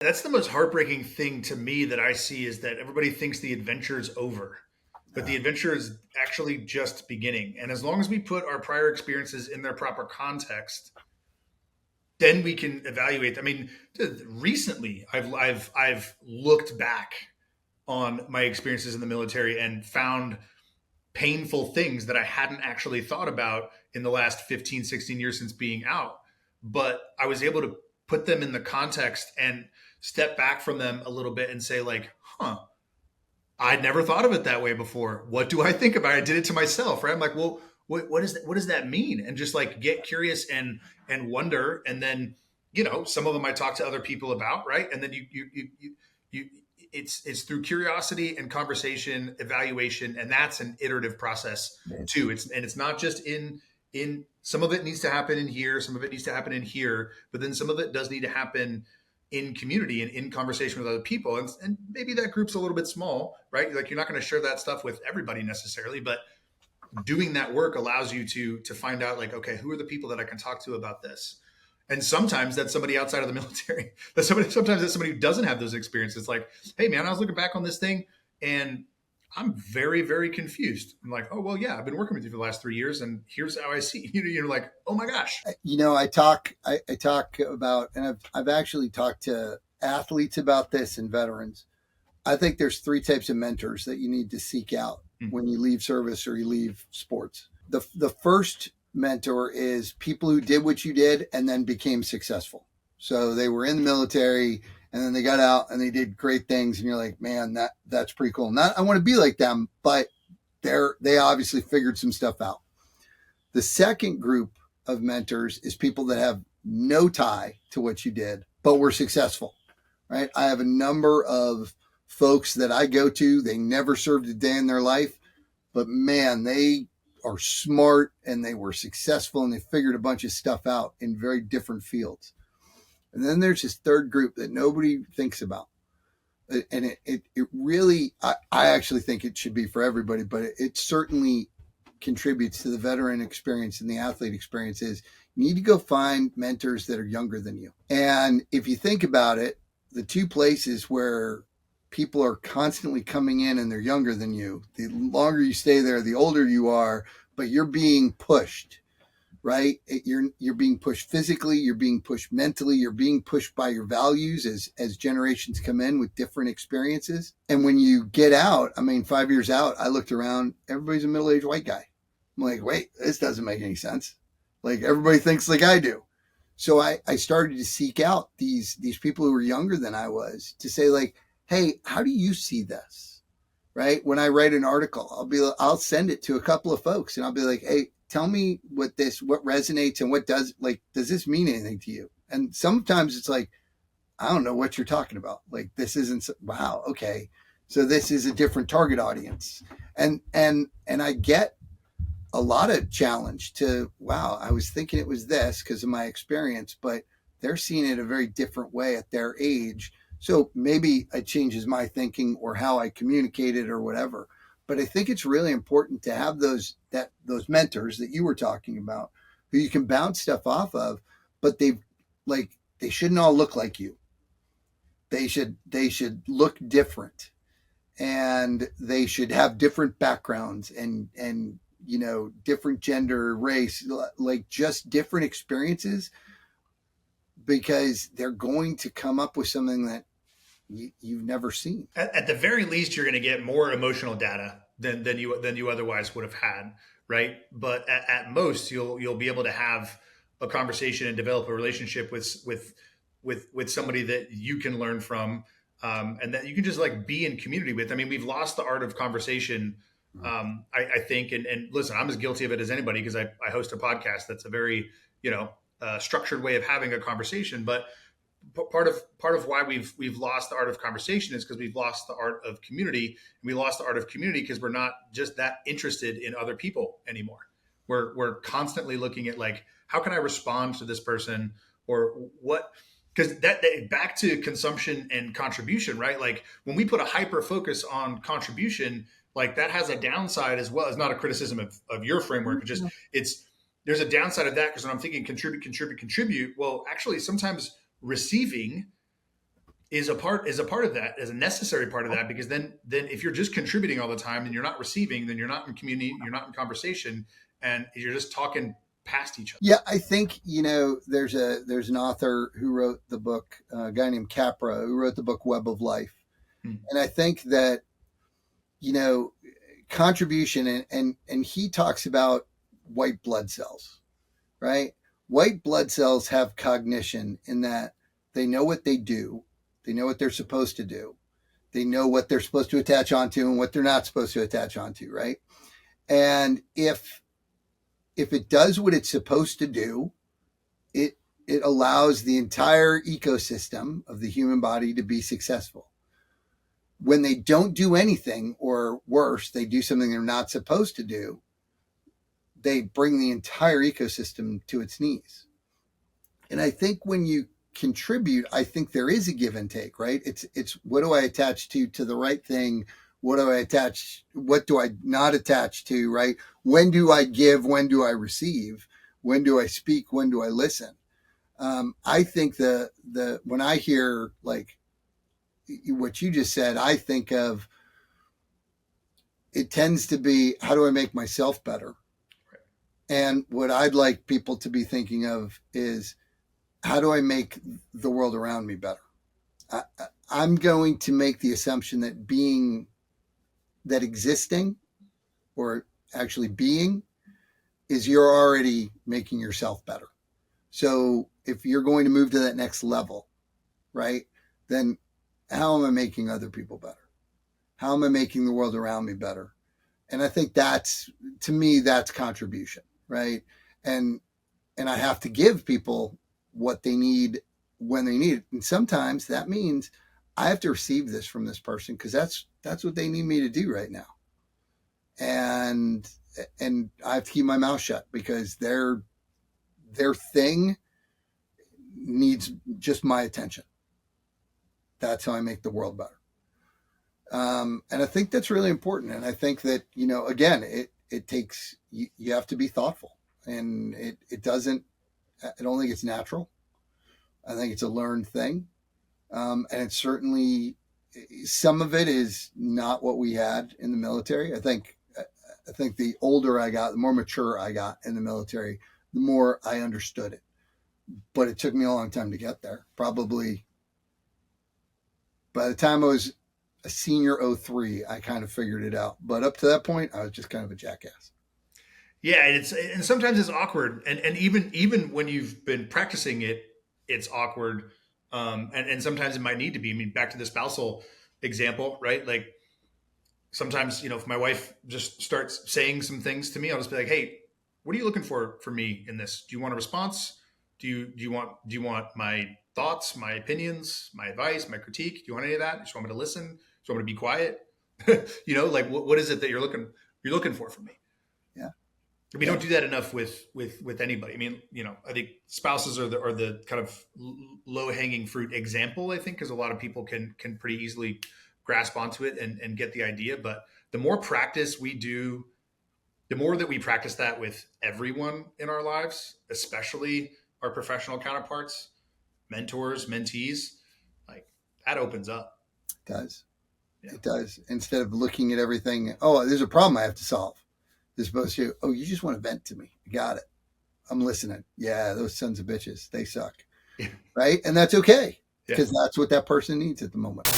That's the most heartbreaking thing to me that I see is that everybody thinks the adventure is over, but the adventure is actually just beginning. And as long as we put our prior experiences in their proper context, then we can evaluate. I mean, recently I've looked back on my experiences in the military and found painful things that I hadn't actually thought about in the last 15, 16 years since being out. But I was able to put them in the context and step back from them a little bit and say, like, huh, I'd never thought of it that way before. What do I think about it? I did it to myself, right? I'm like, well, what does that mean? And just like get curious and wonder. And then, some of them I talk to other people about, right? And then you it's through curiosity and conversation, evaluation, and that's an iterative process too. It's not just in some of it needs to happen in here, some of it needs to happen in here, but then some of it does need to happen in community and in conversation with other people. And maybe that group's a little bit small, right? Like you're not going to share that stuff with everybody necessarily, but doing that work allows you to find out like, okay, who are the people that I can talk to about this? And sometimes that's somebody outside of the military. Sometimes that's somebody who doesn't have those experiences. Like, hey man, I was looking back on this thing and I'm very, very confused. I'm like, oh well, yeah, I've been working with you for the last 3 years, and here's how I see you. You're like, oh my gosh. I talk about, and I've actually talked to athletes about this and veterans. I think there's three types of mentors that you need to seek out when you leave service or you leave sports. The first mentor is people who did what you did and then became successful. So they were in the military and then they got out and they did great things, and you're like, man, that's pretty cool. Not I want to be like them, but they obviously figured some stuff out. The second group of mentors is people that have no tie to what you did, but were successful, right? I have a number of folks that I go to, they never served a day in their life, but man, they are smart and they were successful and they figured a bunch of stuff out in very different fields. And then there's this third group that nobody thinks about. And it really, I actually think it should be for everybody, but it certainly contributes to the veteran experience and the athlete experience is you need to go find mentors that are younger than you. And if you think about it, the two places where people are constantly coming in and they're younger than you, the longer you stay there, the older you are, but you're being pushed, right? You're being pushed physically, you're being pushed mentally, you're being pushed by your values as generations come in with different experiences. And when you get out, 5 years out, I looked around, everybody's a middle-aged white guy. I'm like, wait, this doesn't make any sense. Like everybody thinks like I do. So I started to seek out these people who were younger than I was to say like, hey, how do you see this? Right? When I write an article, I'll send it to a couple of folks and I'll be like, hey, tell me what resonates and does this mean anything to you? And sometimes it's like, I don't know what you're talking about. Like, this isn't, wow. Okay. So this is a different target audience. And I get a lot of challenge to, wow, I was thinking it was this because of my experience, but they're seeing it a very different way at their age. So maybe it changes my thinking or how I communicate it or whatever. But I think it's really important to have those mentors that you were talking about who you can bounce stuff off of, but they shouldn't all look like you. They should look different, and they should have different backgrounds and different gender, race, like just different experiences, because they're going to come up with something that you've never seen. At the very least, you're going to get more emotional data than you otherwise would have had, right? But at most, you'll be able to have a conversation and develop a relationship with somebody that you can learn from, and that you can just like be in community with. I mean, we've lost the art of conversation. I think, and listen, I'm as guilty of it as anybody because I host a podcast that's a very structured way of having a conversation, but part of why we've lost the art of conversation is because we've lost the art of community. And we lost the art of community because we're not just that interested in other people anymore. We're constantly looking at like, how can I respond to this person, or what? Because that back to consumption and contribution, right? Like when we put a hyper focus on contribution, like that has a downside as well. It's not a criticism of your framework. There's a downside of that, because when I'm thinking contribute. Well, actually, sometimes receiving is a part of that, as a necessary part of that, because then if you're just contributing all the time and you're not receiving, then you're not in community, you're not in conversation, and you're just talking past each other. Yeah, I think there's an author who wrote the book, a guy named Capra, who wrote the book Web of Life, and I think that contribution and he talks about white blood cells, right? White blood cells have cognition in that they know what they do, they know what they're supposed to do, they know what they're supposed to attach onto and what they're not supposed to attach onto, right? And if it does what it's supposed to do, it allows the entire ecosystem of the human body to be successful. When they don't do anything, or worse, they do something they're not supposed to do, they bring the entire ecosystem to its knees. And I think when you contribute, I think there is a give and take, right? It's what do I attach to the right thing? What do I not attach to, right? When do I give? When do I receive? When do I speak? When do I listen? I think when I hear like what you just said, I think of, it tends to be, how do I make myself better? Right. And what I'd like people to be thinking of is, how do I make the world around me better? I'm going to make the assumption that existing, or actually being, is you're already making yourself better. So if you're going to move to that next level, right, then how am I making other people better? How am I making the world around me better? And I think to me, that's contribution, right? And I have to give people what they need when they need it. And sometimes that means I have to receive this from this person because that's what they need me to do right now. And I have to keep my mouth shut because their thing needs just my attention. That's how I make the world better. And I think that's really important. And I think that, again, it takes, you have to be thoughtful, and I don't think it's natural. I think it's a learned thing. And it's certainly, some of it is not what we had in the military. I think the older I got, the more mature I got in the military, the more I understood it. But it took me a long time to get there. Probably by the time I was a senior 03, I kind of figured it out. But up to that point, I was just kind of a jackass. Yeah, and sometimes it's awkward, and even when you've been practicing it, it's awkward, and sometimes it might need to be. I mean, back to the spousal example, right? Like sometimes, if my wife just starts saying some things to me, I'll just be like, "Hey, what are you looking for me in this? Do you want a response? Do you want my thoughts, my opinions, my advice, my critique? Do you want any of that? Do you just want me to listen? Do you want me to be quiet? Like what is it that you're looking for from me?" Yeah. We don't do that enough with anybody. I mean, I think spouses are the kind of low hanging fruit example, I think, because a lot of people can pretty easily grasp onto it and get the idea. But the more practice we do, the more that we practice that with everyone in our lives, especially our professional counterparts, mentors, mentees, like that opens up. It does. Yeah. It does. Instead of looking at everything, oh, there's a problem I have to solve. As opposed to, oh, you just want to vent to me. I got it. I'm listening. Yeah, those sons of bitches, they suck. Yeah. Right? And that's okay, because that's what that person needs at the moment.